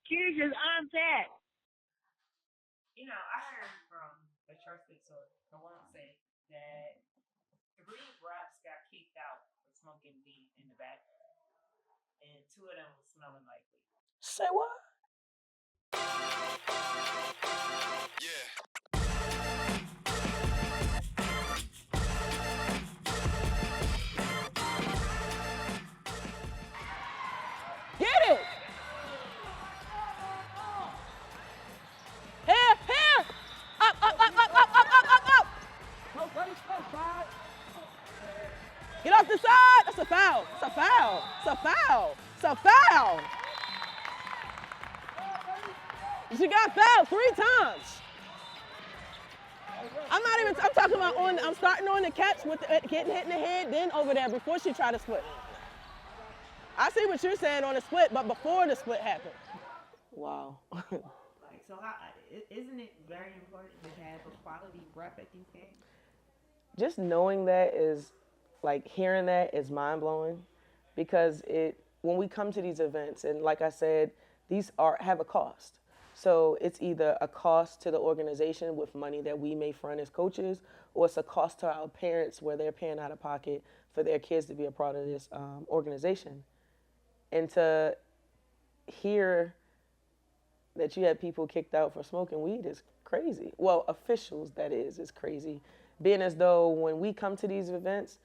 Keisha's on that. I heard from a trusted source, I want to say that 3 refs got kicked out for smoking weed in the back, and 2 of them was smelling like weed. Say what? Get it! Here, here! Up, up, up, up, up, up, up, up, up! Get off the side! That's a foul. It's a foul. It's a foul. It's a foul. She got fouled 3 times. I'm talking about I'm starting on the catch with getting hit in the head, then over there before she tried to split. I see what you're saying on the split, but before the split happened. Wow. So isn't it very important to have a quality rep at these games? Just knowing that is, like, hearing that is mind-blowing, because when we come to these events, and like I said, these have a cost. So it's either a cost to the organization with money that we may front as coaches, or it's a cost to our parents where they're paying out of pocket for their kids to be a part of this organization. And to hear that you had people kicked out for smoking weed is crazy. Well, officials, that is crazy. Being as though when we come to these events,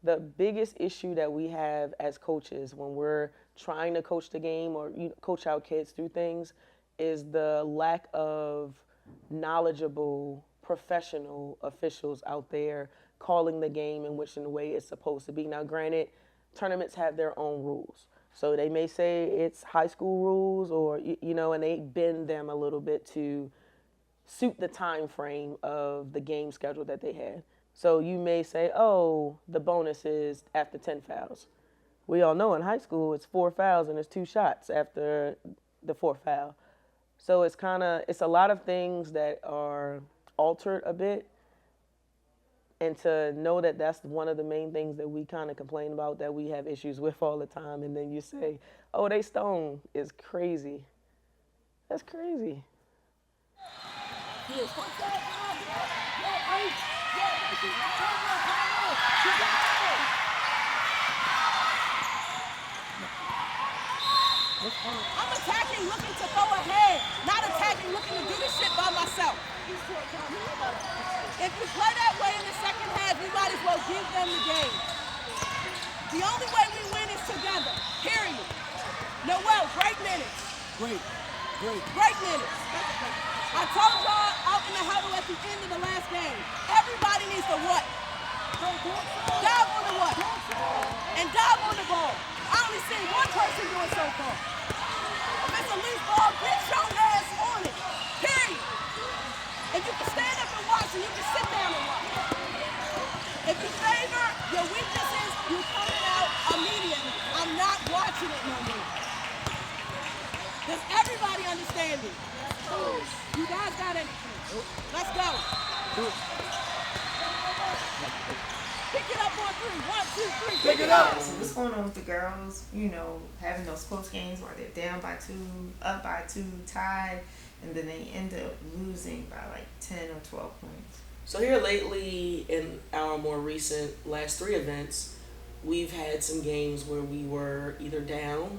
the biggest issue that we have as coaches when we're trying to coach the game or coach our kids through things is the lack of knowledgeable professional officials out there calling the game in the way it's supposed to be. Now, granted, tournaments have their own rules. So they may say it's high school rules or, and they bend them a little bit to suit the time frame of the game schedule that they had. So you may say, oh, the bonus is after 10 fouls. We all know in high school it's 4 fouls and it's 2 shots after the 4th foul. So it's a lot of things that are altered a bit. And to know that that's one of the main things that we kind of complain about, that we have issues with all the time, and then you say, oh, they stone, is crazy. That's crazy. I'm attacking, looking to throw ahead, not attacking, looking to do this shit by myself. If you play that way in the second half, you might as well give them the game. The only way we win is together, period. Noel, great minutes. Great minutes. I told y'all out in the huddle at the end of the last game, everybody needs to what? Dive on the what? And dive on the ball. I only seen one person do it so far. If it's a loose ball, get your ass on it. Period. If you can stand up and watch, and you can sit down and watch. If you favor your weaknesses, you coming out immediately. I'm not watching it no more. Does everybody understand it? You guys got it. Let's go. Pick it up on 3. 1, 2, 3. Pick it up. So what's going on with the girls? Having those close games where they're down by 2, up by 2, tied, and then they end up losing by like 10 or 12 points. So here lately, in our more recent last 3 events, we've had some games where we were either down,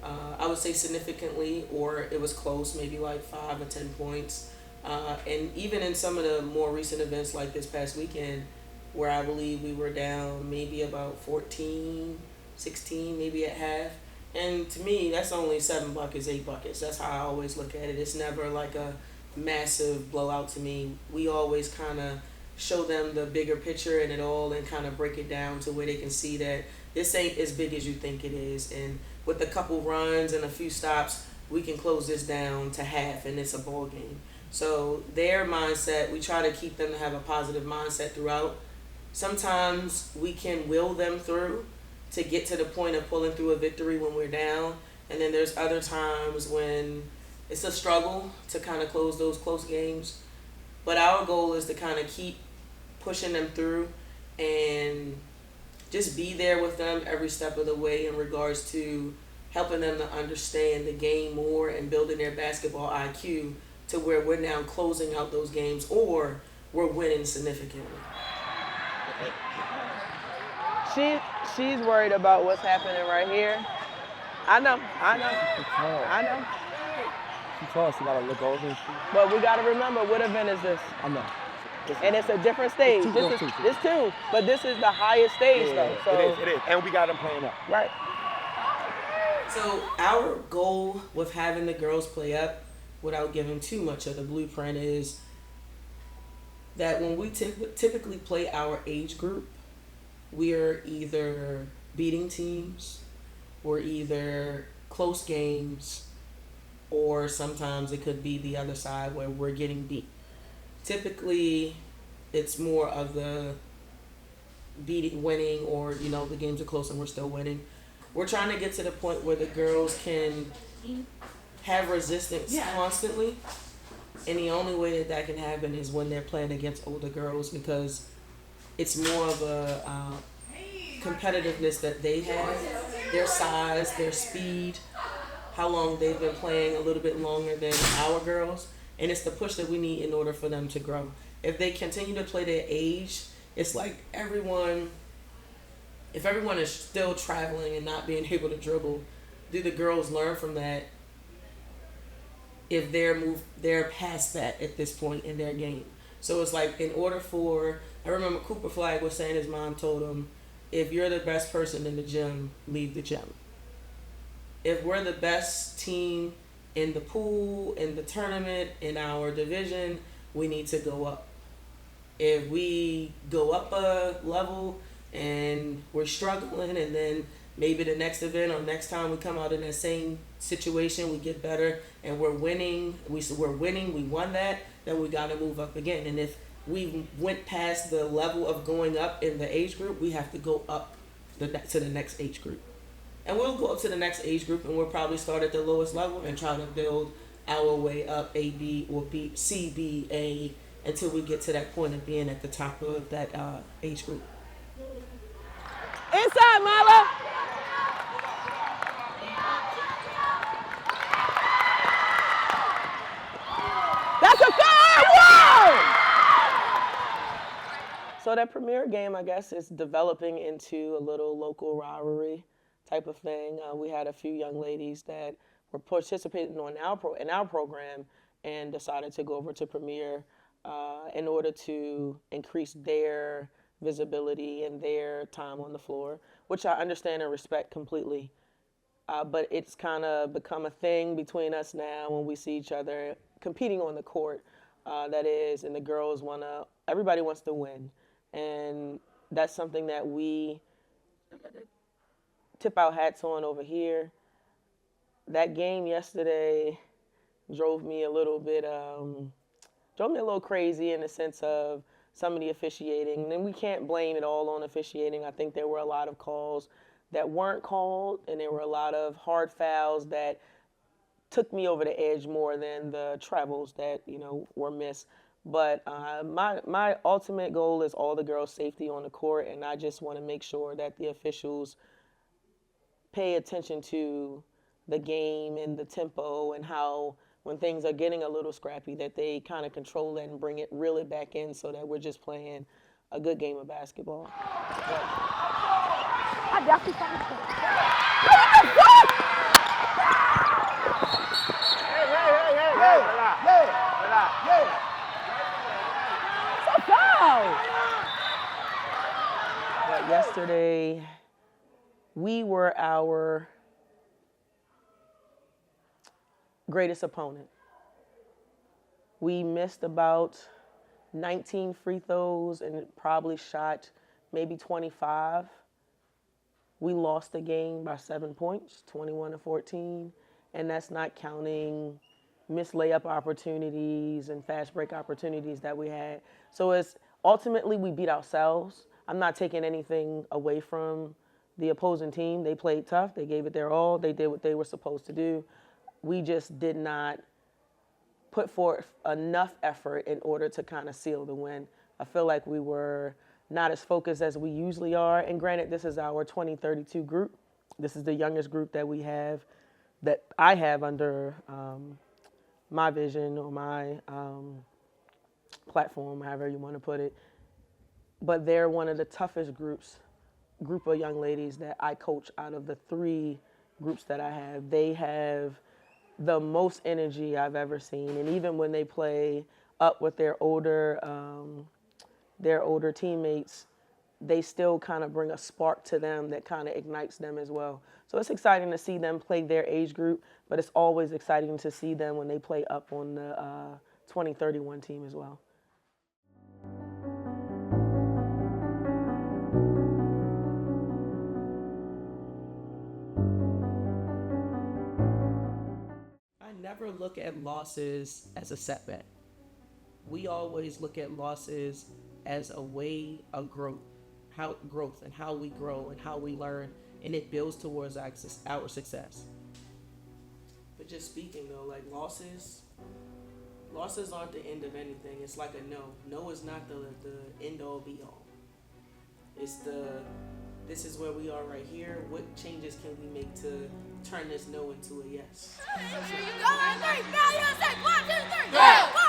I would say significantly, or it was close, maybe like 5 or 10 points. And even in some of the more recent events like this past weekend, where I believe we were down maybe about 14, 16, maybe at half. And to me, that's only 7 buckets, 8 buckets. That's how I always look at it. It's never like a massive blowout to me. We always kind of show them the bigger picture in it all and kind of break it down to where they can see that this ain't as big as you think it is. And with a couple runs and a few stops, we can close this down to half and it's a ball game. So their mindset, we try to keep them to have a positive mindset throughout. Sometimes we can will them through to get to the point of pulling through a victory when we're down. And then there's other times when it's a struggle to kind of close those close games. But our goal is to kind of keep pushing them through and just be there with them every step of the way in regards to helping them to understand the game more and building their basketball IQ to where we're now closing out those games or we're winning significantly. She she's worried about what's happening right here. I know, I know, I know. She told us she gotta look over and see. But we gotta remember, what event is this? I know. And it's a different stage. This is this too, but this is the highest stage though. So it is. And we got them playing up. right. So our goal with having the girls play up, without giving too much of the blueprint, is that when we typically play our age group, we are either beating teams, or either close games, or sometimes it could be the other side where we're getting beat. Typically, it's more of the winning, or the games are close and we're still winning. We're trying to get to the point where the girls can have resistance constantly, and the only way that can happen is when they're playing against older girls, because it's more of a competitiveness that they have, their size, their speed, how long they've been playing, a little bit longer than our girls, and it's the push that we need in order for them to grow. If they continue to play their age, it's like if everyone is still traveling and not being able to dribble, do the girls learn from that if they're past that at this point in their game? So it's like, in order for, I remember Cooper Flag was saying his mom told him, if you're the best person in the gym, leave the gym. If we're the best team in the pool, in the tournament, in our division, we need to go up. If we go up a level and we're struggling, and then maybe the next event or next time we come out in that same situation, we get better and we're winning, we won that, then we got to move up again. And if we went past the level of going up in the age group, we have to go up to the next age group. And we'll go up to the next age group, and we'll probably start at the lowest level and try to build our way up, A, B, or B, C, B, A, until we get to that point of being at the top of that age group. Inside, Mala. That's a foul! Whoa! So that premier game, I guess, is developing into a little local rivalry type of thing. We had a few young ladies that were participating in our program and decided to go over to Premier in order to increase their visibility and their time on the floor, which I understand and respect completely. But it's kind of become a thing between us now when we see each other competing on the court. That is, and the girls everybody wants to win. And that's something that we tip our hats on over here. That game yesterday drove me a little crazy in the sense of some of the officiating. And we can't blame it all on officiating. I think there were a lot of calls that weren't called, and there were a lot of hard fouls that took me over the edge more than the travels that were missed. But my ultimate goal is all the girls' safety on the court, and I just want to make sure that the officials pay attention to the game and the tempo, and how when things are getting a little scrappy, that they kind of control it and bring it really back in, so that we're just playing a good game of basketball. I definitely found it. But yesterday, we were our greatest opponent. We missed about 19 free throws and probably shot maybe 25. We lost the game by 7 points, 21-14, and that's not counting missed layup opportunities and fast break opportunities that we had. So it's ultimately we beat ourselves. I'm not taking anything away from the opposing team. They played tough. They gave it their all. They did what they were supposed to do. We just did not put forth enough effort in order to kind of seal the win. I feel like we were not as focused as we usually are. And granted, this is our 2032 group. This is the youngest group that we have, that I have under my vision or my platform, however you want to put it. But they're one of the toughest group of young ladies that I coach out of the 3 groups that I have. They have the most energy I've ever seen, and even when they play up with their older teammates, they still kind of bring a spark to them that kind of ignites them as well. So it's exciting to see them play their age group, but it's always exciting to see them when they play up on the 2031 team as well. I never look at losses as a setback. We always look at losses as a way of growth and how we grow and how we learn, and it builds towards our success. But just speaking though, like losses aren't the end of anything. It's like a no. No is not the end all be all. It's this is where we are right here. What changes can we make to turn this no into a yes? Here you go. 3. Now you say 1, 2, 3. Yeah.